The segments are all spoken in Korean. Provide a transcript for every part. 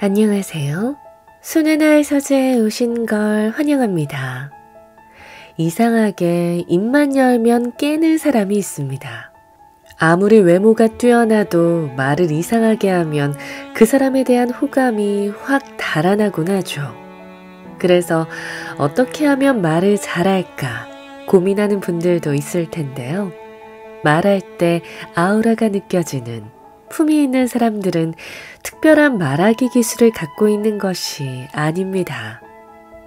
안녕하세요. 순애나의 서재에 오신 걸 환영합니다. 이상하게 입만 열면 깨는 사람이 있습니다. 아무리 외모가 뛰어나도 말을 이상하게 하면 그 사람에 대한 호감이 확 달아나곤 하죠. 그래서 어떻게 하면 말을 잘할까 고민하는 분들도 있을 텐데요. 말할 때 아우라가 느껴지는 품이 있는 사람들은 특별한 말하기 기술을 갖고 있는 것이 아닙니다.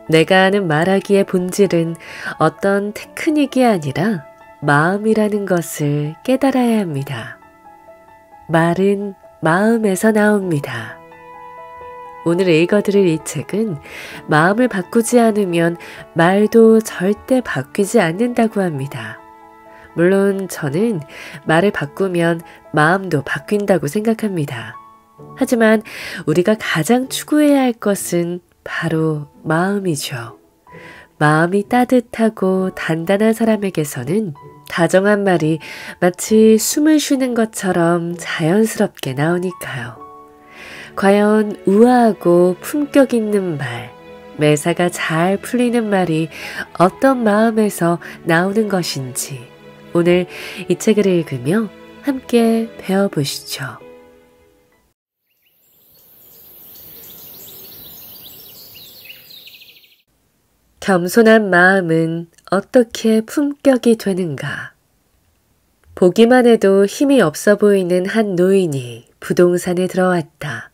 내가 아는 말하기의 본질은 어떤 테크닉이 아니라 마음이라는 것을 깨달아야 합니다. 말은 마음에서 나옵니다. 오늘 읽어드릴 이 책은 마음을 바꾸지 않으면 말도 절대 바뀌지 않는다고 합니다. 물론 저는 말을 바꾸면 마음도 바뀐다고 생각합니다. 하지만 우리가 가장 추구해야 할 것은 바로 마음이죠. 마음이 따뜻하고 단단한 사람에게서는 다정한 말이 마치 숨을 쉬는 것처럼 자연스럽게 나오니까요. 과연 우아하고 품격 있는 말, 매사가 잘 풀리는 말이 어떤 마음에서 나오는 것인지 오늘 이 책을 읽으며 함께 배워보시죠. 겸손한 마음은 어떻게 품격이 되는가? 보기만 해도 힘이 없어 보이는 한 노인이 부동산에 들어왔다.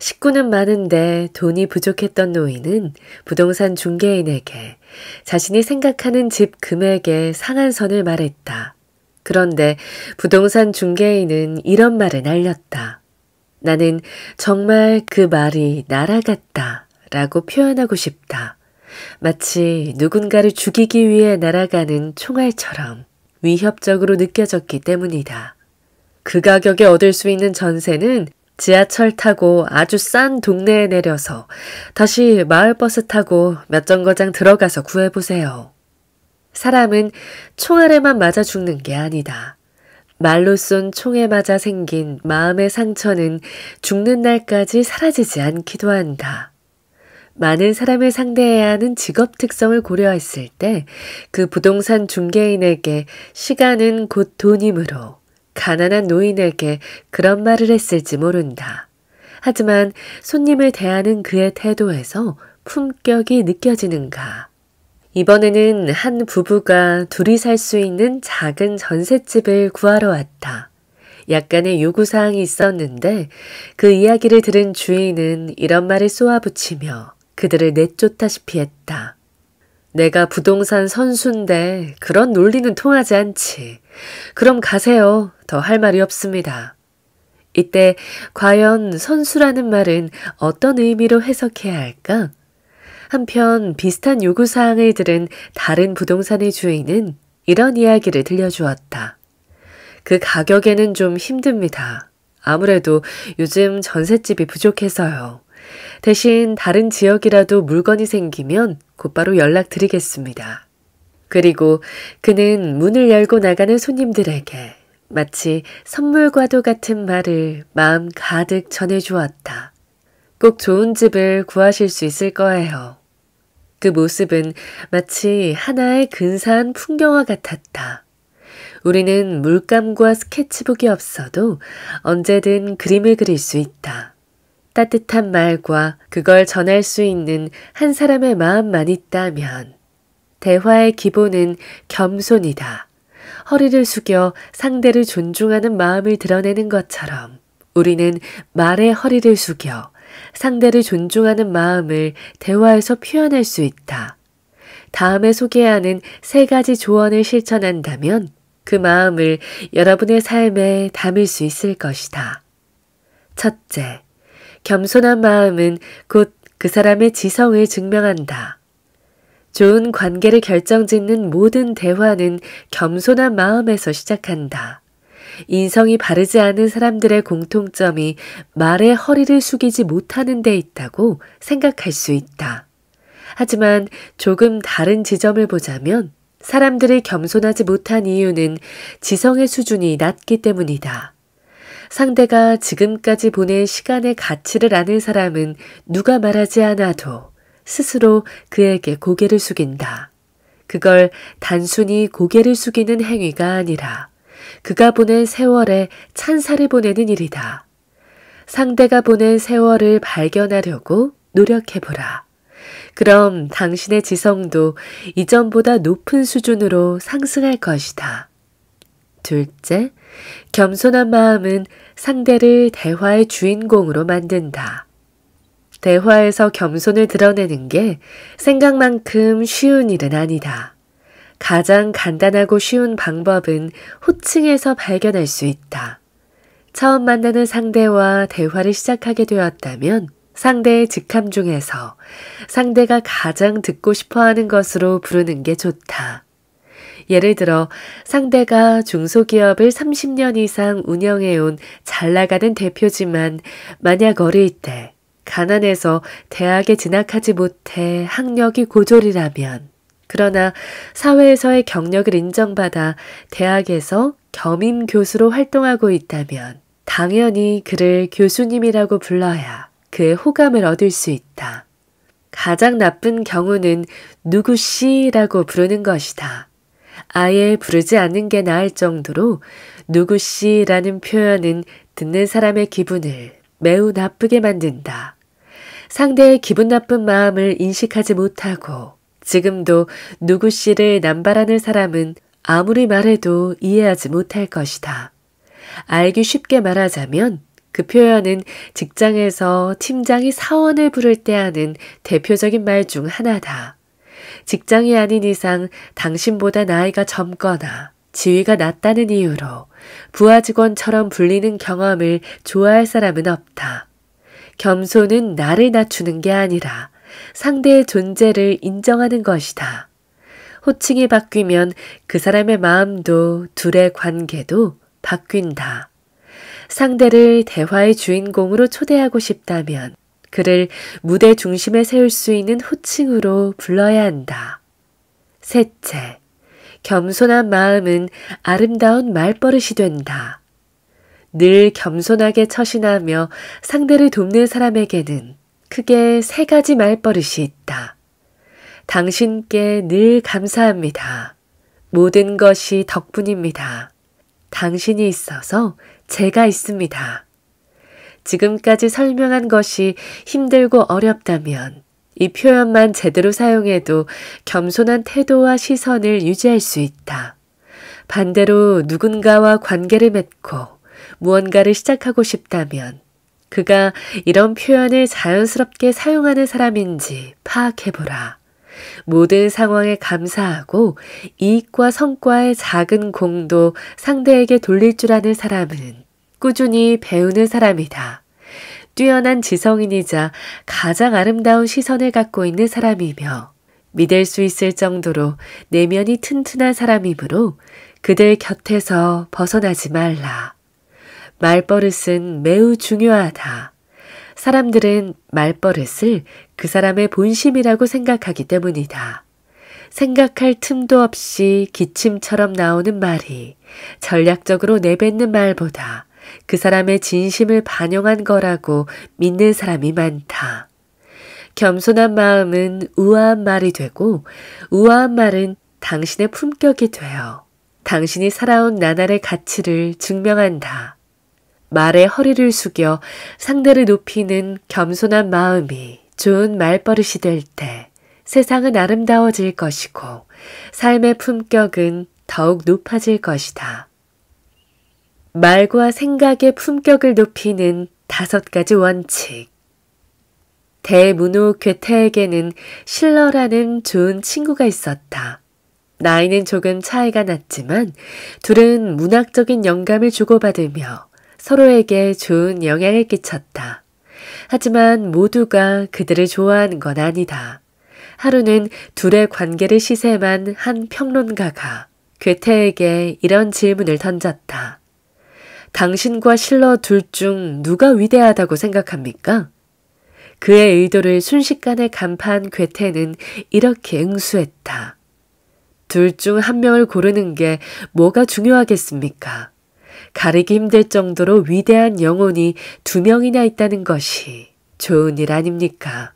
식구는 많은데 돈이 부족했던 노인은 부동산 중개인에게 자신이 생각하는 집 금액의 상한선을 말했다. 그런데 부동산 중개인은 이런 말을 날렸다. 나는 정말 그 말이 날아갔다 라고 표현하고 싶다. 마치 누군가를 죽이기 위해 날아가는 총알처럼 위협적으로 느껴졌기 때문이다. 그 가격에 얻을 수 있는 전세는 지하철 타고 아주 싼 동네에 내려서 다시 마을버스 타고 몇 정거장 들어가서 구해보세요. 사람은 총알에만 맞아 죽는 게 아니다. 말로 쏜 총에 맞아 생긴 마음의 상처는 죽는 날까지 사라지지 않기도 한다. 많은 사람을 상대해야 하는 직업 특성을 고려했을 때 그 부동산 중개인에게 시간은 곧 돈이므로 가난한 노인에게 그런 말을 했을지 모른다. 하지만 손님을 대하는 그의 태도에서 품격이 느껴지는가. 이번에는 한 부부가 둘이 살 수 있는 작은 전셋집을 구하러 왔다. 약간의 요구사항이 있었는데 그 이야기를 들은 주인은 이런 말을 쏘아붙이며 그들을 내쫓다시피 했다. 내가 부동산 선수인데 그런 논리는 통하지 않지. 그럼 가세요. 더 할 말이 없습니다. 이때 과연 선수라는 말은 어떤 의미로 해석해야 할까? 한편 비슷한 요구사항을 들은 다른 부동산의 주인은 이런 이야기를 들려주었다. 그 가격에는 좀 힘듭니다. 아무래도 요즘 전셋집이 부족해서요. 대신 다른 지역이라도 물건이 생기면 곧바로 연락드리겠습니다. 그리고 그는 문을 열고 나가는 손님들에게 마치 선물과도 같은 말을 마음 가득 전해주었다. 꼭 좋은 집을 구하실 수 있을 거예요. 그 모습은 마치 하나의 근사한 풍경화 같았다. 우리는 물감과 스케치북이 없어도 언제든 그림을 그릴 수 있다. 따뜻한 말과 그걸 전할 수 있는 한 사람의 마음만 있다면 대화의 기본은 겸손이다. 허리를 숙여 상대를 존중하는 마음을 드러내는 것처럼 우리는 말의 허리를 숙여 상대를 존중하는 마음을 대화에서 표현할 수 있다. 다음에 소개하는 3가지 조언을 실천한다면 그 마음을 여러분의 삶에 담을 수 있을 것이다. 첫째, 겸손한 마음은 곧 그 사람의 지성을 증명한다. 좋은 관계를 결정짓는 모든 대화는 겸손한 마음에서 시작한다. 인성이 바르지 않은 사람들의 공통점이 말의 허리를 숙이지 못하는 데 있다고 생각할 수 있다. 하지만 조금 다른 지점을 보자면 사람들이 겸손하지 못한 이유는 지성의 수준이 낮기 때문이다. 상대가 지금까지 보낸 시간의 가치를 아는 사람은 누가 말하지 않아도 스스로 그에게 고개를 숙인다. 그걸 단순히 고개를 숙이는 행위가 아니라 그가 보낸 세월에 찬사를 보내는 일이다. 상대가 보낸 세월을 발견하려고 노력해보라. 그럼 당신의 지성도 이전보다 높은 수준으로 상승할 것이다. 둘째, 겸손한 마음은 상대를 대화의 주인공으로 만든다. 대화에서 겸손을 드러내는 게 생각만큼 쉬운 일은 아니다. 가장 간단하고 쉬운 방법은 호칭에서 발견할 수 있다. 처음 만나는 상대와 대화를 시작하게 되었다면 상대의 직함 중에서 상대가 가장 듣고 싶어하는 것으로 부르는 게 좋다. 예를 들어 상대가 중소기업을 30년 이상 운영해온 잘 나가는 대표지만 만약 어릴 때 가난해서 대학에 진학하지 못해 학력이 고졸이라면, 그러나 사회에서의 경력을 인정받아 대학에서 겸임 교수로 활동하고 있다면 당연히 그를 교수님이라고 불러야 그의 호감을 얻을 수 있다. 가장 나쁜 경우는 누구씨라고 부르는 것이다. 아예 부르지 않는 게 나을 정도로 누구씨라는 표현은 듣는 사람의 기분을 매우 나쁘게 만든다. 상대의 기분 나쁜 마음을 인식하지 못하고 지금도 누구씨를 남발하는 사람은 아무리 말해도 이해하지 못할 것이다. 알기 쉽게 말하자면 그 표현은 직장에서 팀장이 사원을 부를 때 하는 대표적인 말 중 하나다. 직장이 아닌 이상 당신보다 나이가 젊거나 지위가 낮다는 이유로 부하 직원처럼 불리는 경험을 좋아할 사람은 없다. 겸손은 나를 낮추는 게 아니라 상대의 존재를 인정하는 것이다. 호칭이 바뀌면 그 사람의 마음도 둘의 관계도 바뀐다. 상대를 대화의 주인공으로 초대하고 싶다면 그를 무대 중심에 세울 수 있는 호칭으로 불러야 한다. 셋째, 겸손한 마음은 아름다운 말버릇이 된다. 늘 겸손하게 처신하며 상대를 돕는 사람에게는 크게 세 가지 말버릇이 있다. 당신께 늘 감사합니다. 모든 것이 덕분입니다. 당신이 있어서 제가 있습니다. 지금까지 설명한 것이 힘들고 어렵다면 이 표현만 제대로 사용해도 겸손한 태도와 시선을 유지할 수 있다. 반대로 누군가와 관계를 맺고 무언가를 시작하고 싶다면 그가 이런 표현을 자연스럽게 사용하는 사람인지 파악해보라. 모든 상황에 감사하고 이익과 성과의 작은 공도 상대에게 돌릴 줄 아는 사람은 꾸준히 배우는 사람이다. 뛰어난 지성인이자 가장 아름다운 시선을 갖고 있는 사람이며 믿을 수 있을 정도로 내면이 튼튼한 사람이므로 그들 곁에서 벗어나지 말라. 말버릇은 매우 중요하다. 사람들은 말버릇을 그 사람의 본심이라고 생각하기 때문이다. 생각할 틈도 없이 기침처럼 나오는 말이 전략적으로 내뱉는 말보다 그 사람의 진심을 반영한 거라고 믿는 사람이 많다. 겸손한 마음은 우아한 말이 되고 우아한 말은 당신의 품격이 되어 당신이 살아온 나날의 가치를 증명한다. 말에 허리를 숙여 상대를 높이는 겸손한 마음이 좋은 말버릇이 될 때 세상은 아름다워질 것이고 삶의 품격은 더욱 높아질 것이다. 말과 생각의 품격을 높이는 5가지 원칙. 대문호 괴테에게는 실러라는 좋은 친구가 있었다. 나이는 조금 차이가 났지만 둘은 문학적인 영감을 주고받으며 서로에게 좋은 영향을 끼쳤다. 하지만 모두가 그들을 좋아하는 건 아니다. 하루는 둘의 관계를 시샘한 한 평론가가 괴테에게 이런 질문을 던졌다. 당신과 실러 둘 중 누가 위대하다고 생각합니까? 그의 의도를 순식간에 간파한 괴테는 이렇게 응수했다. 둘 중 한 명을 고르는 게 뭐가 중요하겠습니까? 가리기 힘들 정도로 위대한 영혼이 2명이나 있다는 것이 좋은 일 아닙니까?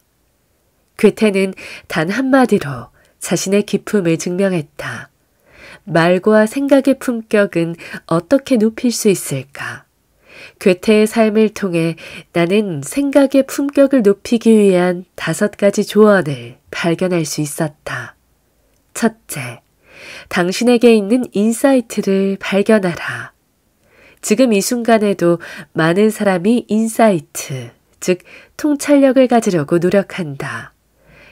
괴테는 단 한마디로 자신의 기품을 증명했다. 말과 생각의 품격은 어떻게 높일 수 있을까? 괴테의 삶을 통해 나는 생각의 품격을 높이기 위한 5가지 조언을 발견할 수 있었다. 첫째, 당신에게 있는 인사이트를 발견하라. 지금 이 순간에도 많은 사람이 인사이트, 즉 통찰력을 가지려고 노력한다.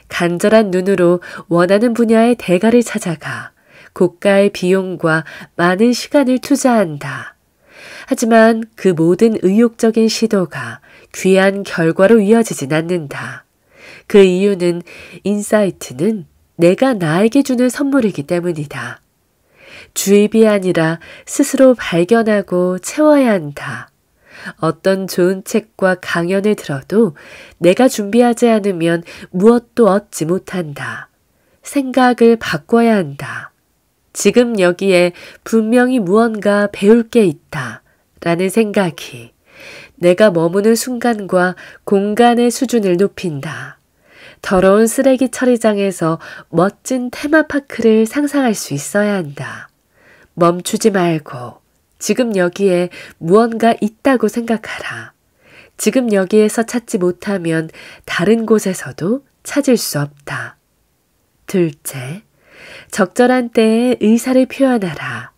간절한 눈으로 원하는 분야의 대가를 찾아가 고가의 비용과 많은 시간을 투자한다. 하지만 그 모든 의욕적인 시도가 귀한 결과로 이어지진 않는다. 그 이유는 인사이트는 내가 나에게 주는 선물이기 때문이다. 주입이 아니라 스스로 발견하고 채워야 한다. 어떤 좋은 책과 강연을 들어도 내가 준비하지 않으면 무엇도 얻지 못한다. 생각을 바꿔야 한다. 지금 여기에 분명히 무언가 배울 게 있다. 라는 생각이 내가 머무는 순간과 공간의 수준을 높인다. 더러운 쓰레기 처리장에서 멋진 테마파크를 상상할 수 있어야 한다. 멈추지 말고 지금 여기에 무언가 있다고 생각하라. 지금 여기에서 찾지 못하면 다른 곳에서도 찾을 수 없다. 둘째, 적절한 때에 의사를 표현하라.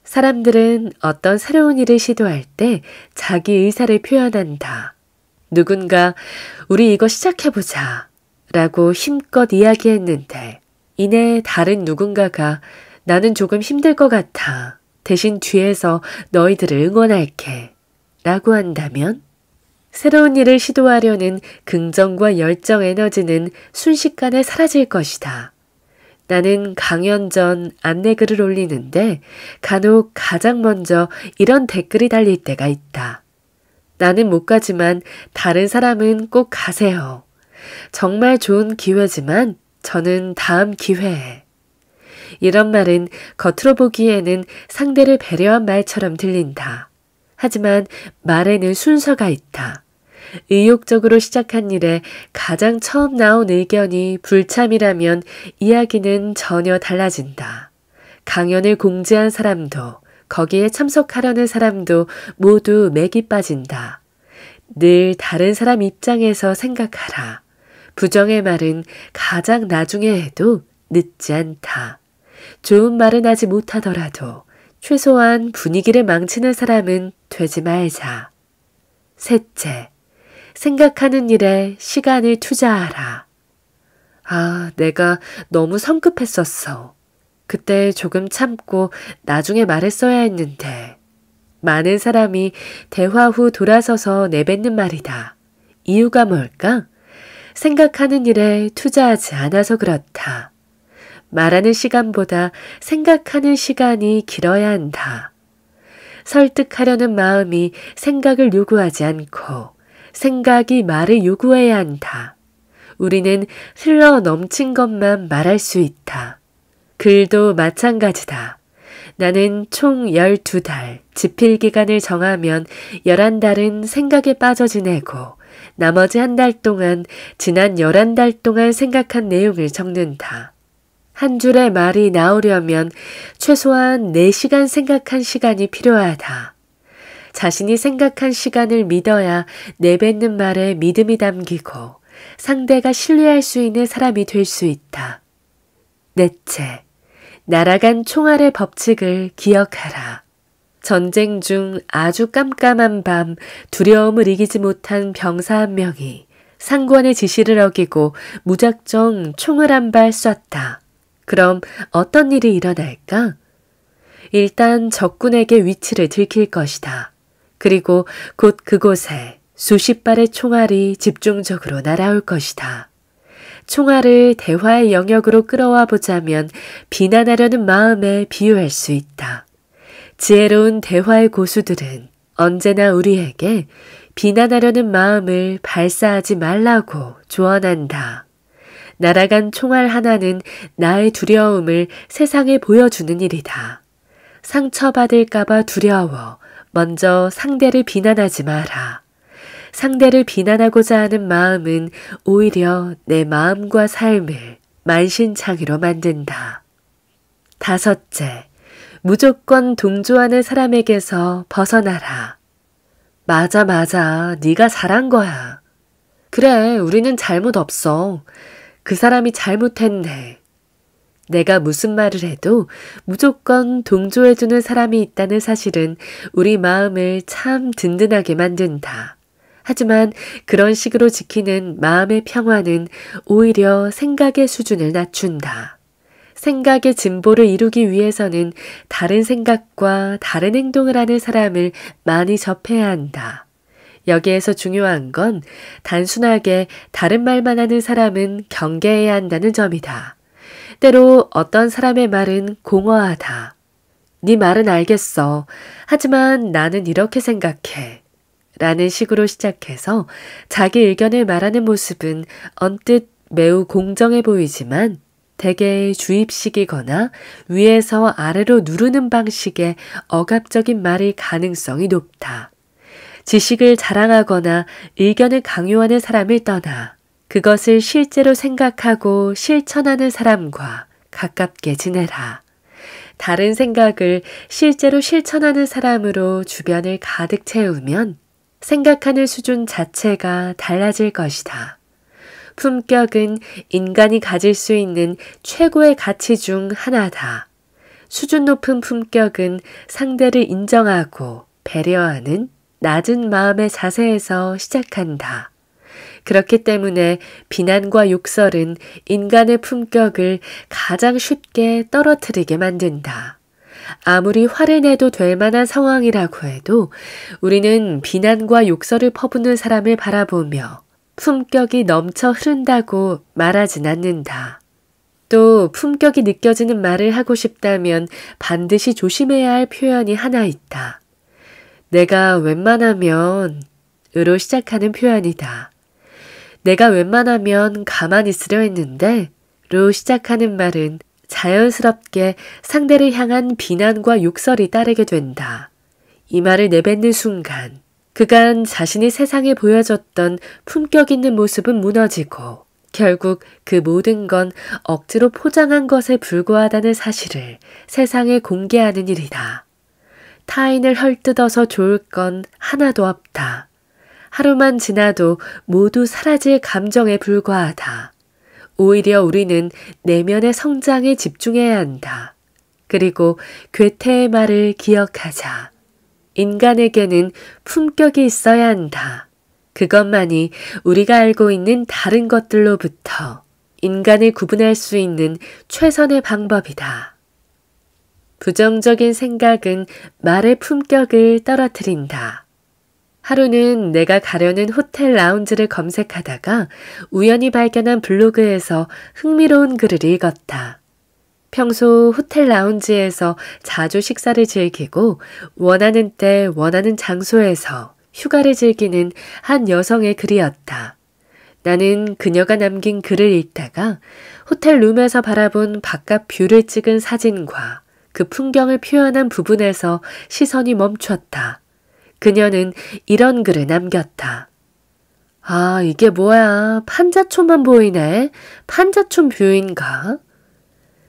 사람들은 어떤 새로운 일을 시도할 때 자기 의사를 표현한다. 누군가 우리 이거 시작해보자 라고 힘껏 이야기했는데 이내 다른 누군가가 나는 조금 힘들 것 같아. 대신 뒤에서 너희들을 응원할게 라고 한다면 새로운 일을 시도하려는 긍정과 열정 에너지는 순식간에 사라질 것이다. 나는 강연 전 안내글을 올리는데 간혹 가장 먼저 이런 댓글이 달릴 때가 있다. 나는 못 가지만 다른 사람은 꼭 가세요. 정말 좋은 기회지만 저는 다음 기회에. 이런 말은 겉으로 보기에는 상대를 배려한 말처럼 들린다. 하지만 말에는 순서가 있다. 의욕적으로 시작한 일에 가장 처음 나온 의견이 불참이라면 이야기는 전혀 달라진다. 강연을 공지한 사람도 거기에 참석하려는 사람도 모두 맥이 빠진다. 늘 다른 사람 입장에서 생각하라. 부정의 말은 가장 나중에 해도 늦지 않다. 좋은 말은 하지 못하더라도 최소한 분위기를 망치는 사람은 되지 말자. 셋째, 생각하는 일에 시간을 투자하라. 아, 내가 너무 성급했었어. 그때 조금 참고 나중에 말했어야 했는데. 많은 사람이 대화 후 돌아서서 내뱉는 말이다. 이유가 뭘까? 생각하는 일에 투자하지 않아서 그렇다. 말하는 시간보다 생각하는 시간이 길어야 한다. 설득하려는 마음이 생각을 요구하지 않고 생각이 말을 요구해야 한다. 우리는 흘러 넘친 것만 말할 수 있다. 글도 마찬가지다. 나는 총 12달 집필기간을 정하면 11달은 생각에 빠져 지내고 나머지 한 달 동안 지난 11달 동안 생각한 내용을 적는다. 한 줄의 말이 나오려면 최소한 4시간 생각한 시간이 필요하다. 자신이 생각한 시간을 믿어야 내뱉는 말에 믿음이 담기고 상대가 신뢰할 수 있는 사람이 될 수 있다. 넷째, 날아간 총알의 법칙을 기억하라. 전쟁 중 아주 깜깜한 밤 두려움을 이기지 못한 병사 한 명이 상관의 지시를 어기고 무작정 총을 한 발 쐈다. 그럼 어떤 일이 일어날까? 일단 적군에게 위치를 들킬 것이다. 그리고 곧 그곳에 수십 발의 총알이 집중적으로 날아올 것이다. 총알을 대화의 영역으로 끌어와 보자면 비난하려는 마음에 비유할 수 있다. 지혜로운 대화의 고수들은 언제나 우리에게 비난하려는 마음을 발사하지 말라고 조언한다. 날아간 총알 하나는 나의 두려움을 세상에 보여주는 일이다. 상처받을까봐 두려워 먼저 상대를 비난하지 마라. 상대를 비난하고자 하는 마음은 오히려 내 마음과 삶을 만신창이로 만든다. 5째, 무조건 동조하는 사람에게서 벗어나라. 맞아. 네가 잘한 거야. 그래, 우리는 잘못 없어. 그 사람이 잘못했네. 내가 무슨 말을 해도 무조건 동조해주는 사람이 있다는 사실은 우리 마음을 참 든든하게 만든다. 하지만 그런 식으로 지키는 마음의 평화는 오히려 생각의 수준을 낮춘다. 생각의 진보를 이루기 위해서는 다른 생각과 다른 행동을 하는 사람을 많이 접해야 한다. 여기에서 중요한 건 단순하게 다른 말만 하는 사람은 경계해야 한다는 점이다. 때로 어떤 사람의 말은 공허하다. 네 말은 알겠어. 하지만 나는 이렇게 생각해. 라는 식으로 시작해서 자기 의견을 말하는 모습은 언뜻 매우 공정해 보이지만 대개 주입식이거나 위에서 아래로 누르는 방식의 억압적인 말일 가능성이 높다. 지식을 자랑하거나 의견을 강요하는 사람을 떠나 그것을 실제로 생각하고 실천하는 사람과 가깝게 지내라. 다른 생각을 실제로 실천하는 사람으로 주변을 가득 채우면 생각하는 수준 자체가 달라질 것이다. 품격은 인간이 가질 수 있는 최고의 가치 중 하나다. 수준 높은 품격은 상대를 인정하고 배려하는 낮은 마음의 자세에서 시작한다. 그렇기 때문에 비난과 욕설은 인간의 품격을 가장 쉽게 떨어뜨리게 만든다. 아무리 화를 내도 될 만한 상황이라고 해도 우리는 비난과 욕설을 퍼붓는 사람을 바라보며 품격이 넘쳐 흐른다고 말하진 않는다. 또 품격이 느껴지는 말을 하고 싶다면 반드시 조심해야 할 표현이 하나 있다. 내가 웬만하면 으로 시작하는 표현이다. 내가 웬만하면 가만히 있으려 했는데 로 시작하는 말은 자연스럽게 상대를 향한 비난과 욕설이 따르게 된다. 이 말을 내뱉는 순간 그간 자신이 세상에 보여줬던 품격 있는 모습은 무너지고 결국 그 모든 건 억지로 포장한 것에 불과하다는 사실을 세상에 공개하는 일이다. 타인을 헐뜯어서 좋을 건 하나도 없다. 하루만 지나도 모두 사라질 감정에 불과하다. 오히려 우리는 내면의 성장에 집중해야 한다. 그리고 괴테의 말을 기억하자. 인간에게는 품격이 있어야 한다. 그것만이 우리가 알고 있는 다른 것들로부터 인간을 구분할 수 있는 최선의 방법이다. 부정적인 생각은 말의 품격을 떨어뜨린다. 하루는 내가 가려는 호텔 라운지를 검색하다가 우연히 발견한 블로그에서 흥미로운 글을 읽었다. 평소 호텔 라운지에서 자주 식사를 즐기고 원하는 때 원하는 장소에서 휴가를 즐기는 한 여성의 글이었다. 나는 그녀가 남긴 글을 읽다가 호텔 룸에서 바라본 바깥 뷰를 찍은 사진과 그 풍경을 표현한 부분에서 시선이 멈췄다. 그녀는 이런 글을 남겼다. 아, 이게 뭐야. 판자촌만 보이네. 판자촌 뷰인가?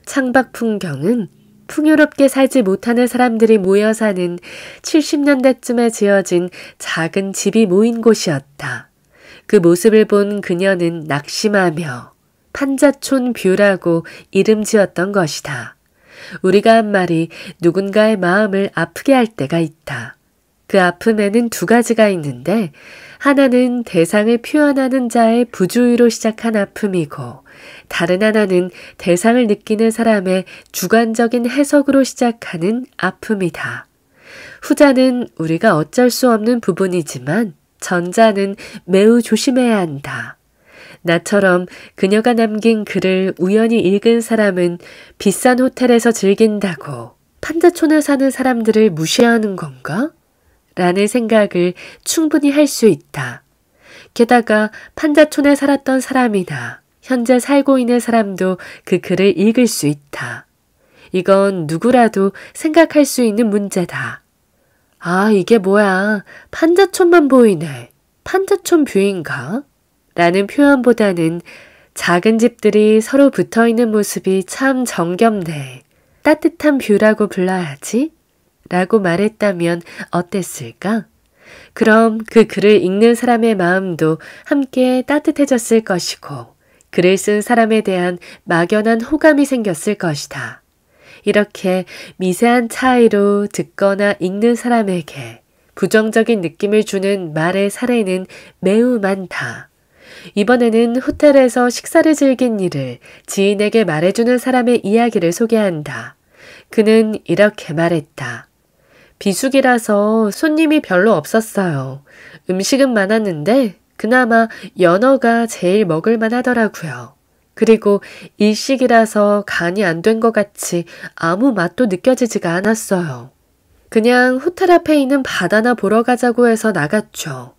창밖 풍경은 풍요롭게 살지 못하는 사람들이 모여 사는 70년대쯤에 지어진 작은 집이 모인 곳이었다. 그 모습을 본 그녀는 낙심하며 판자촌 뷰라고 이름 지었던 것이다. 우리가 한 말이 누군가의 마음을 아프게 할 때가 있다. 그 아픔에는 두 가지가 있는데 하나는 대상을 표현하는 자의 부주의로 시작한 아픔이고 다른 하나는 대상을 느끼는 사람의 주관적인 해석으로 시작하는 아픔이다. 후자는 우리가 어쩔 수 없는 부분이지만 전자는 매우 조심해야 한다. 나처럼 그녀가 남긴 글을 우연히 읽은 사람은 비싼 호텔에서 즐긴다고 판자촌에 사는 사람들을 무시하는 건가? 라는 생각을 충분히 할 수 있다. 게다가 판자촌에 살았던 사람이나 현재 살고 있는 사람도 그 글을 읽을 수 있다. 이건 누구라도 생각할 수 있는 문제다. 아, 이게 뭐야. 판자촌만 보이네. 판자촌 뷰인가? 라는 표현보다는 작은 집들이 서로 붙어 있는 모습이 참 정겹네. 따뜻한 뷰라고 불러야지? 라고 말했다면 어땠을까? 그럼 그 글을 읽는 사람의 마음도 함께 따뜻해졌을 것이고 글을 쓴 사람에 대한 막연한 호감이 생겼을 것이다. 이렇게 미세한 차이로 듣거나 읽는 사람에게 부정적인 느낌을 주는 말의 사례는 매우 많다. 이번에는 호텔에서 식사를 즐긴 일을 지인에게 말해주는 사람의 이야기를 소개한다. 그는 이렇게 말했다. 비수기라서 손님이 별로 없었어요. 음식은 많았는데 그나마 연어가 제일 먹을만 하더라고요. 그리고 일식이라서 간이 안 된 것 같이 아무 맛도 느껴지지가 않았어요. 그냥 호텔 앞에 있는 바다나 보러 가자고 해서 나갔죠.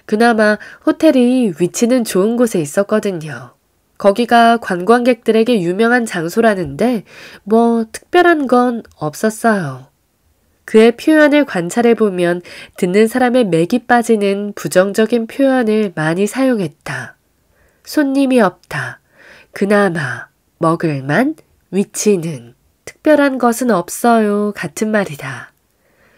그나마 호텔이 위치는 좋은 곳에 있었거든요. 거기가 관광객들에게 유명한 장소라는데 뭐 특별한 건 없었어요. 그의 표현을 관찰해보면 듣는 사람의 맥이 빠지는 부정적인 표현을 많이 사용했다. 손님이 없다. 그나마, 먹을만, 위치는, 특별한 것은 없어요 같은 말이다.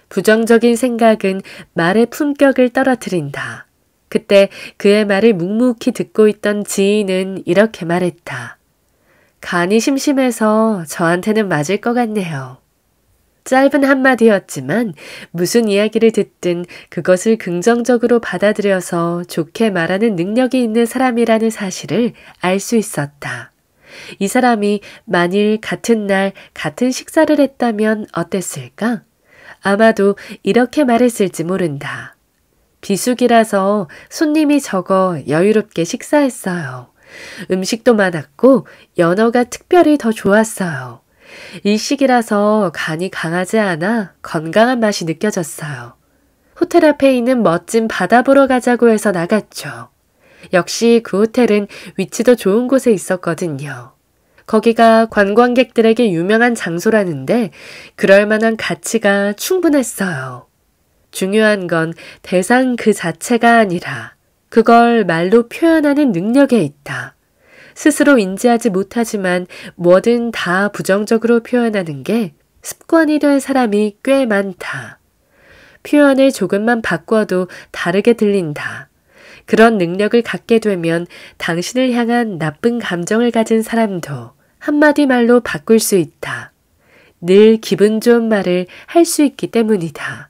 부정적인 생각은 말의 품격을 떨어뜨린다. 그때 그의 말을 묵묵히 듣고 있던 지인은 이렇게 말했다. 간이 심심해서 저한테는 맞을 것 같네요. 짧은 한마디였지만 무슨 이야기를 듣든 그것을 긍정적으로 받아들여서 좋게 말하는 능력이 있는 사람이라는 사실을 알 수 있었다. 이 사람이 만일 같은 날 같은 식사를 했다면 어땠을까? 아마도 이렇게 말했을지 모른다. 비수기라서 손님이 적어 여유롭게 식사했어요. 음식도 많았고 연어가 특별히 더 좋았어요. 일식이라서 간이 강하지 않아 건강한 맛이 느껴졌어요. 호텔 앞에 있는 멋진 바다 보러 가자고 해서 나갔죠. 역시 그 호텔은 위치도 좋은 곳에 있었거든요. 거기가 관광객들에게 유명한 장소라는데 그럴 만한 가치가 충분했어요. 중요한 건 대상 그 자체가 아니라 그걸 말로 표현하는 능력에 있다. 스스로 인지하지 못하지만 뭐든 다 부정적으로 표현하는 게 습관이 된 사람이 꽤 많다. 표현을 조금만 바꿔도 다르게 들린다. 그런 능력을 갖게 되면 당신을 향한 나쁜 감정을 가진 사람도 한마디 말로 바꿀 수 있다. 늘 기분 좋은 말을 할 수 있기 때문이다.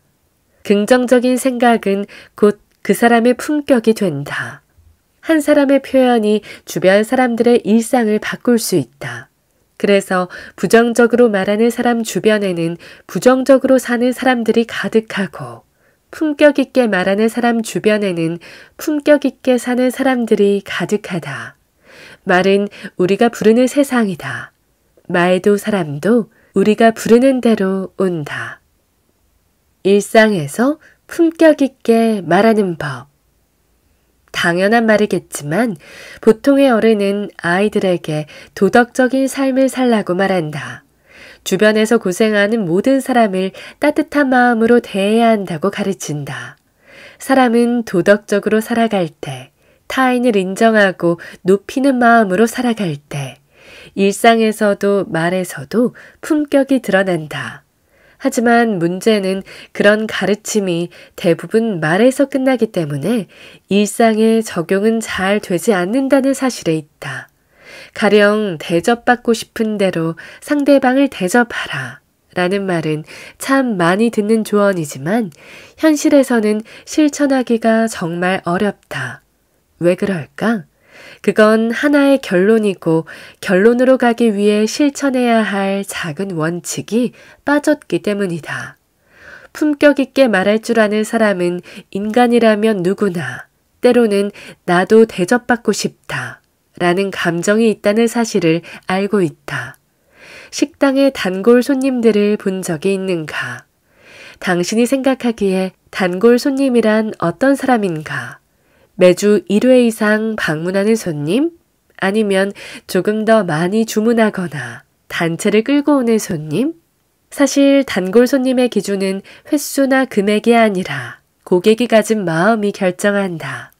긍정적인 생각은 곧 그 사람의 품격이 된다. 한 사람의 표현이 주변 사람들의 일상을 바꿀 수 있다. 그래서 부정적으로 말하는 사람 주변에는 부정적으로 사는 사람들이 가득하고 품격 있게 말하는 사람 주변에는 품격 있게 사는 사람들이 가득하다. 말은 우리가 부르는 세상이다. 말도 사람도 우리가 부르는 대로 온다. 일상에서 품격 있게 말하는 법. 당연한 말이겠지만 보통의 어른은 아이들에게 도덕적인 삶을 살라고 말한다. 주변에서 고생하는 모든 사람을 따뜻한 마음으로 대해야 한다고 가르친다. 사람은 도덕적으로 살아갈 때, 타인을 인정하고 높이는 마음으로 살아갈 때, 일상에서도 말에서도 품격이 드러난다. 하지만 문제는 그런 가르침이 대부분 말에서 끝나기 때문에 일상에 적용은 잘 되지 않는다는 사실에 있다. 가령 대접받고 싶은 대로 상대방을 대접하라 라는 말은 참 많이 듣는 조언이지만 현실에서는 실천하기가 정말 어렵다. 왜 그럴까? 그건 하나의 결론이고 결론으로 가기 위해 실천해야 할 작은 원칙이 빠졌기 때문이다. 품격 있게 말할 줄 아는 사람은 인간이라면 누구나 때로는 나도 대접받고 싶다 라는 감정이 있다는 사실을 알고 있다. 식당의 단골 손님들을 본 적이 있는가? 당신이 생각하기에 단골 손님이란 어떤 사람인가? 매주 1회 이상 방문하는 손님? 아니면 조금 더 많이 주문하거나 단체를 끌고 오는 손님? 사실 단골 손님의 기준은 횟수나 금액이 아니라 고객이 가진 마음이 결정한다.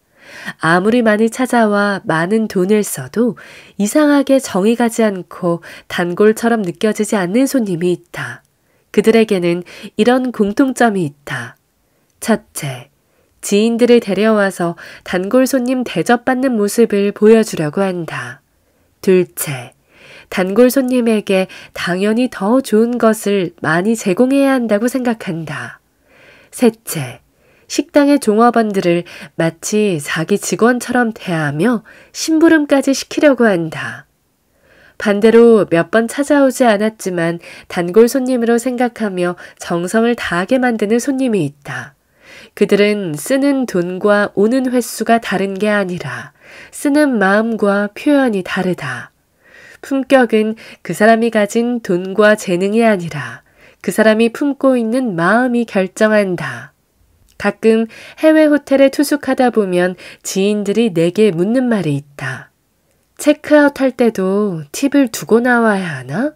아무리 많이 찾아와 많은 돈을 써도 이상하게 정이 가지 않고 단골처럼 느껴지지 않는 손님이 있다. 그들에게는 이런 공통점이 있다. 첫째, 지인들을 데려와서 단골 손님 대접받는 모습을 보여주려고 한다. 둘째, 단골 손님에게 당연히 더 좋은 것을 많이 제공해야 한다고 생각한다. 셋째, 식당의 종업원들을 마치 자기 직원처럼 대하며 심부름까지 시키려고 한다. 반대로 몇 번 찾아오지 않았지만 단골 손님으로 생각하며 정성을 다하게 만드는 손님이 있다. 그들은 쓰는 돈과 오는 횟수가 다른 게 아니라 쓰는 마음과 표현이 다르다. 품격은 그 사람이 가진 돈과 재능이 아니라 그 사람이 품고 있는 마음이 결정한다. 가끔 해외 호텔에 투숙하다 보면 지인들이 내게 묻는 말이 있다. 체크아웃 할 때도 팁을 두고 나와야 하나?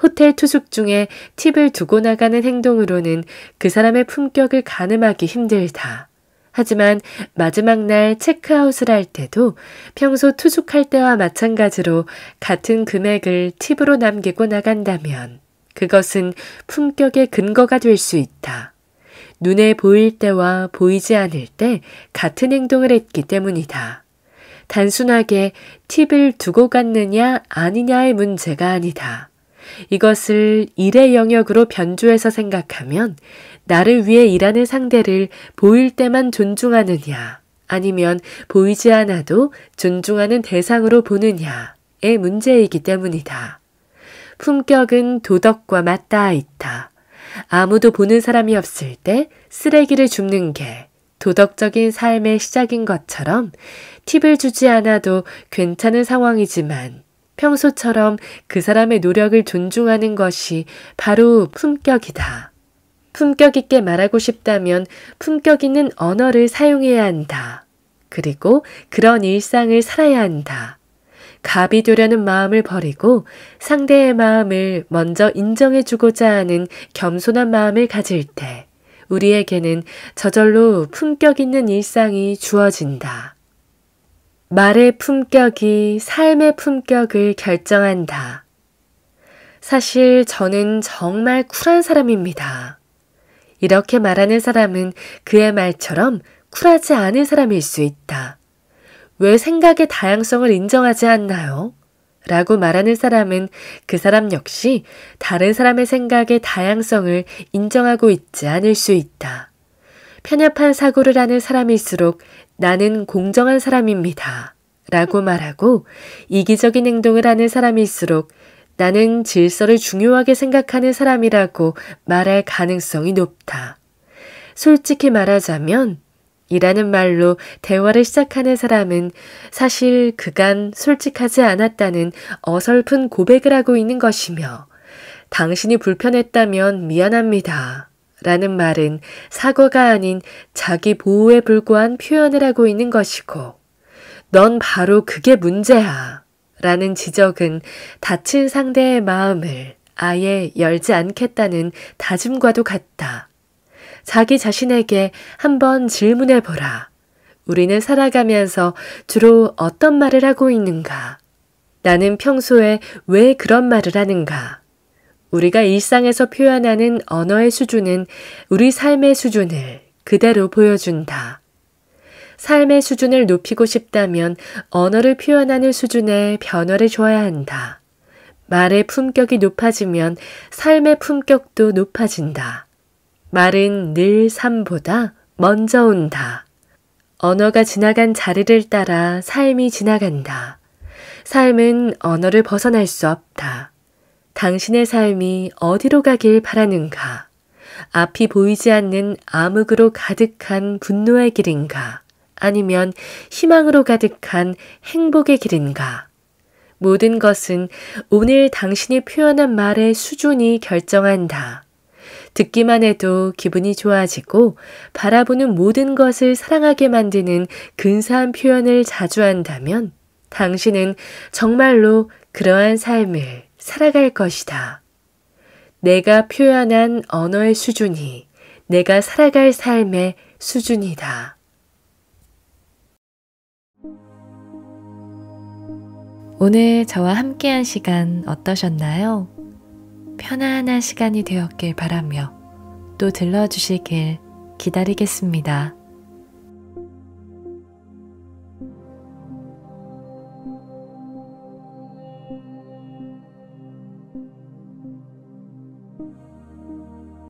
호텔 투숙 중에 팁을 두고 나가는 행동으로는 그 사람의 품격을 가늠하기 힘들다. 하지만 마지막 날 체크아웃을 할 때도 평소 투숙할 때와 마찬가지로 같은 금액을 팁으로 남기고 나간다면 그것은 품격의 근거가 될 수 있다. 눈에 보일 때와 보이지 않을 때 같은 행동을 했기 때문이다. 단순하게 팁을 두고 갔느냐 아니냐의 문제가 아니다. 이것을 일의 영역으로 변주해서 생각하면 나를 위해 일하는 상대를 보일 때만 존중하느냐 아니면 보이지 않아도 존중하는 대상으로 보느냐의 문제이기 때문이다. 품격은 도덕과 맞닿아 있다. 아무도 보는 사람이 없을 때 쓰레기를 줍는 게 도덕적인 삶의 시작인 것처럼 팁을 주지 않아도 괜찮은 상황이지만 평소처럼 그 사람의 노력을 존중하는 것이 바로 품격이다. 품격 있게 말하고 싶다면 품격 있는 언어를 사용해야 한다. 그리고 그런 일상을 살아야 한다. 갑이 되려는 마음을 버리고 상대의 마음을 먼저 인정해주고자 하는 겸손한 마음을 가질 때 우리에게는 저절로 품격 있는 일상이 주어진다. 말의 품격이 삶의 품격을 결정한다. 사실 저는 정말 쿨한 사람입니다. 이렇게 말하는 사람은 그의 말처럼 쿨하지 않은 사람일 수 있다. 왜 생각의 다양성을 인정하지 않나요? 라고 말하는 사람은 그 사람 역시 다른 사람의 생각의 다양성을 인정하고 있지 않을 수 있다. 편협한 사고를 하는 사람일수록 나는 공정한 사람입니다. 라고 말하고 이기적인 행동을 하는 사람일수록 나는 질서를 중요하게 생각하는 사람이라고 말할 가능성이 높다. 솔직히 말하자면 이라는 말로 대화를 시작하는 사람은 사실 그간 솔직하지 않았다는 어설픈 고백을 하고 있는 것이며 당신이 불편했다면 미안합니다. 라는 말은 사과가 아닌 자기 보호에 불과한 표현을 하고 있는 것이고 넌 바로 그게 문제야. 라는 지적은 다친 상대의 마음을 아예 열지 않겠다는 다짐과도 같다. 자기 자신에게 한번 질문해보라. 우리는 살아가면서 주로 어떤 말을 하고 있는가? 나는 평소에 왜 그런 말을 하는가? 우리가 일상에서 표현하는 언어의 수준은 우리 삶의 수준을 그대로 보여준다. 삶의 수준을 높이고 싶다면 언어를 표현하는 수준에 변화를 줘야 한다. 말의 품격이 높아지면 삶의 품격도 높아진다. 말은 늘 삶보다 먼저 온다. 언어가 지나간 자리를 따라 삶이 지나간다. 삶은 언어를 벗어날 수 없다. 당신의 삶이 어디로 가길 바라는가? 앞이 보이지 않는 암흑으로 가득한 분노의 길인가? 아니면 희망으로 가득한 행복의 길인가? 모든 것은 오늘 당신이 표현한 말의 수준이 결정한다. 듣기만 해도 기분이 좋아지고 바라보는 모든 것을 사랑하게 만드는 근사한 표현을 자주 한다면 당신은 정말로 그러한 삶을 살아갈 것이다. 내가 표현한 언어의 수준이 내가 살아갈 삶의 수준이다. 오늘 저와 함께한 시간 어떠셨나요? 편안한 시간이 되었길 바라며 또 들러주시길 기다리겠습니다.